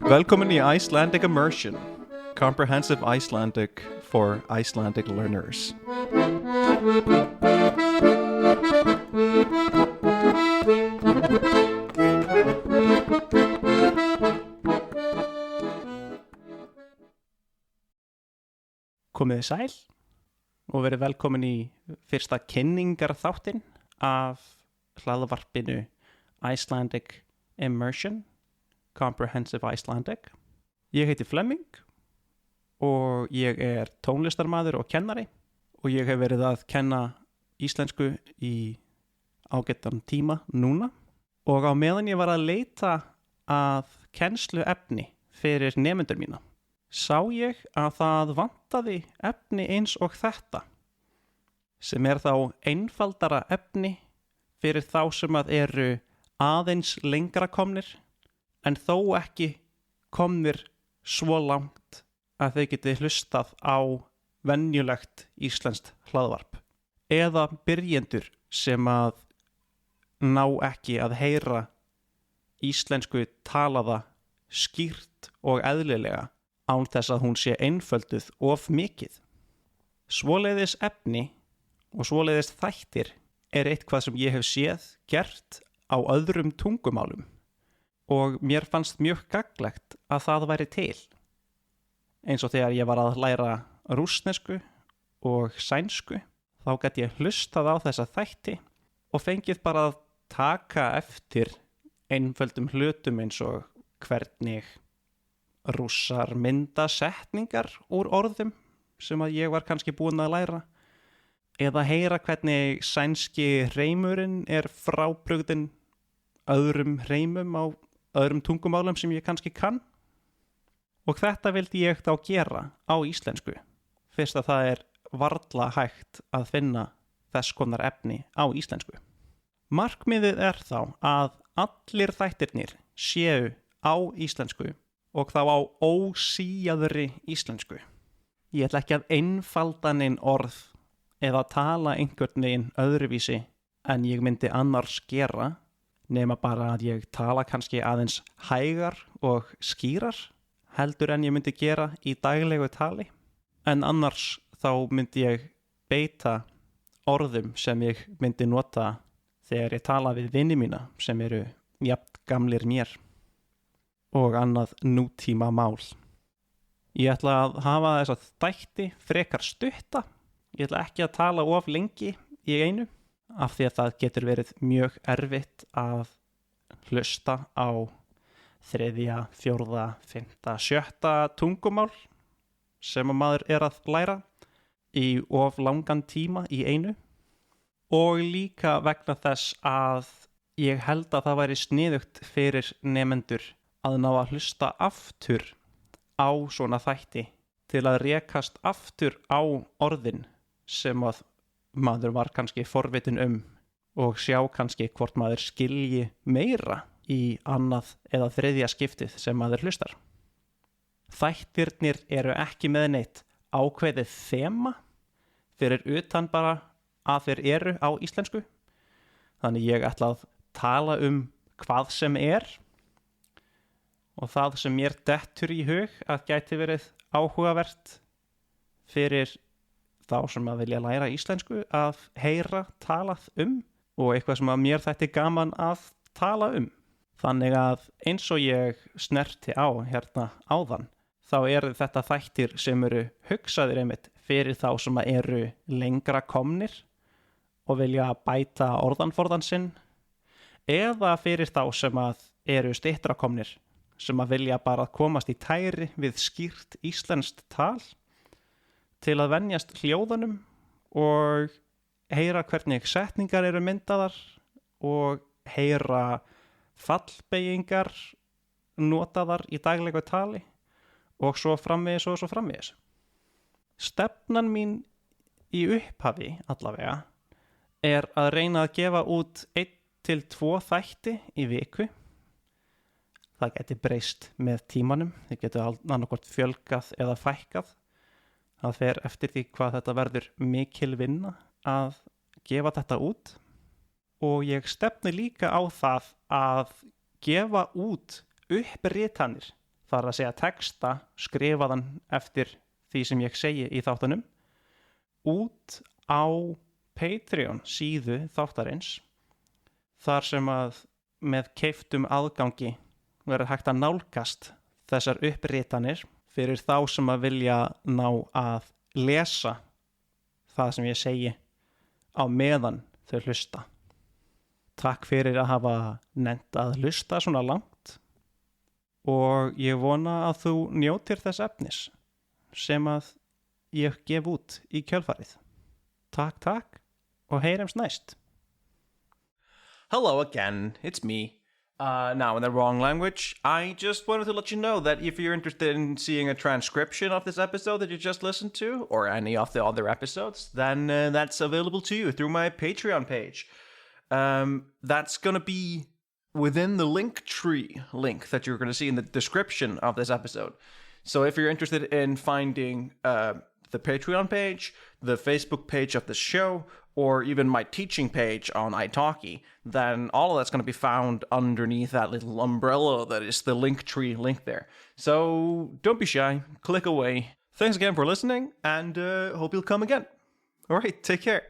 Velkomin í Icelandic Immersion, comprehensive Icelandic for Icelandic learners. Komið þið sæl og verið velkomin í fyrsta kynningarþáttinn af hlaðvarpinu Icelandic Immersion, Comprehensive Icelandic. Ég heiti Flemming og ég tónlistarmaður og kennari og ég hef verið að kenna íslensku í ágættan tíma núna. Og á meðan ég var að leita að kennsluefni fyrir nemendur mína, sá ég að það vantaði efni eins og þetta, sem þá einfaldara efni fyrir þá sem að eru aðeins lengra komnir, en þó ekki komnir svo langt að þau geti hlustað á venjulegt íslenskt hlaðvarp, eða byrjendur sem að ná ekki að heyra íslensku talaða skýrt og eðlilega án þess að hún sé einfölduð of mikið. Svoleiðis efni og svoleiðis þættir eitthvað sem ég hef séð gert á öðrum tungumálum og mér fannst mjög gagnlegt að það væri til. Eins og þegar ég var að læra rússnesku og sænsku, þá gat ég hlustað á þessa þætti og fengið bara að taka eftir einföldum hlutum eins og hvernig rússar mynda setningar úr orðum sem að ég var kannski búinn að læra, eða heyra hvernig sænski hreimurinn frábrugðinn öðrum hreimum á öðrum tungumálum sem ég kannski kann. Og þetta vildi ég þá gera á íslensku, fyrst að það varla hægt að finna þess konar efni á íslensku. Markmiðið þá að allir þættirnir séu á íslensku og þá á ósíaðri íslensku. Ég ætla ekki að einfalda nein orð eða tala einhvern veginn öðruvísi en ég myndi annars gera, nema bara að ég tala kannski aðeins hægar og skýrar heldur en ég myndi gera í daglegu tali. En annars þá myndi ég beita orðum sem ég myndi nota þegar ég tala við vini mína sem eru jafn gamlir mér og annað nútíma mál. Ég ætla að hafa þessa þætti frekar stutta. Ég ætla ekki að tala of lengi í einu, af því að það getur verið mjög erfitt að hlusta á 3., 4., 5., 6. tungumál sem að maður að læra í of langan tíma í einu. Og líka vegna þess að ég held að það væri sniðugt fyrir nemendur að ná að hlusta aftur á svona þætti til að rekast aftur á orðin sem að maður var kannski forvitin og sjá kannski hvort maður skilji meira í annað eða 3. skiptið sem maður hlustar. Þættirnir ekki með neitt ákveðið þema fyrir utan bara að þeir eru á íslensku. Þannig ég ætla að tala hvað sem og það sem mér dettur í hug að gæti verið áhugavert fyrir þá sem að vilja læra íslensku að heyra talað og eitthvað sem að mér þætti gaman að tala Þannig að eins og ég snerti á hérna áðan, þá þetta þættir sem eru hugsaðir einmitt fyrir þá sem að eru lengra komnir og vilja bæta orðanforðan sinn, eða fyrir þá sem að eru styttra komnir sem að vilja bara komast í tæri við skýrt íslenskt tal til að venjast hljóðunum og heyra hvernig setningar eru myndaðar og heyra fallbeygingar notaðar í daglegu tali og svo framvegis og svo framvegis. Stefnan mín í upphafi allavega að reyna að gefa út 1 til 2 þætti í viku. Það geti breyst með tímanum, þið getur annarkvort fjölgað eða fækkað. Það fer eftir því hvað þetta verður mikil vinna að gefa þetta út. Og ég stefni líka á það að gefa út uppritanir þar að segja texta skrifaðan eftir því sem ég segi í þáttunum út á Patreon síðu þáttarins þar sem að með keyptum aðgangi verður hægt að nálgast þessar uppritanir fyrir þá sem að vilja ná að lesa það sem ég segi á meðan þau hlusta. Takk fyrir að hafa nennt að hlusta svona langt og ég vona að þú njótir þess efnis sem að ég gef út í kjölfarið. Takk og heyrumst næst. Hello again, it's me. Now in the wrong language, I just wanted to let you know that if you're interested in seeing a transcription of this episode that you just listened to, or any of the other episodes, then that's available to you through my Patreon page. That's going to be within the Linktree link that you're going to see in the description of this episode. So if you're interested in finding the Patreon page, the Facebook page of the show, or even my teaching page on italki, then all of that's going to be found underneath that little umbrella that is the Linktree link there. So don't be shy, click away. Thanks again for listening, and hope you'll come again. All right, take care.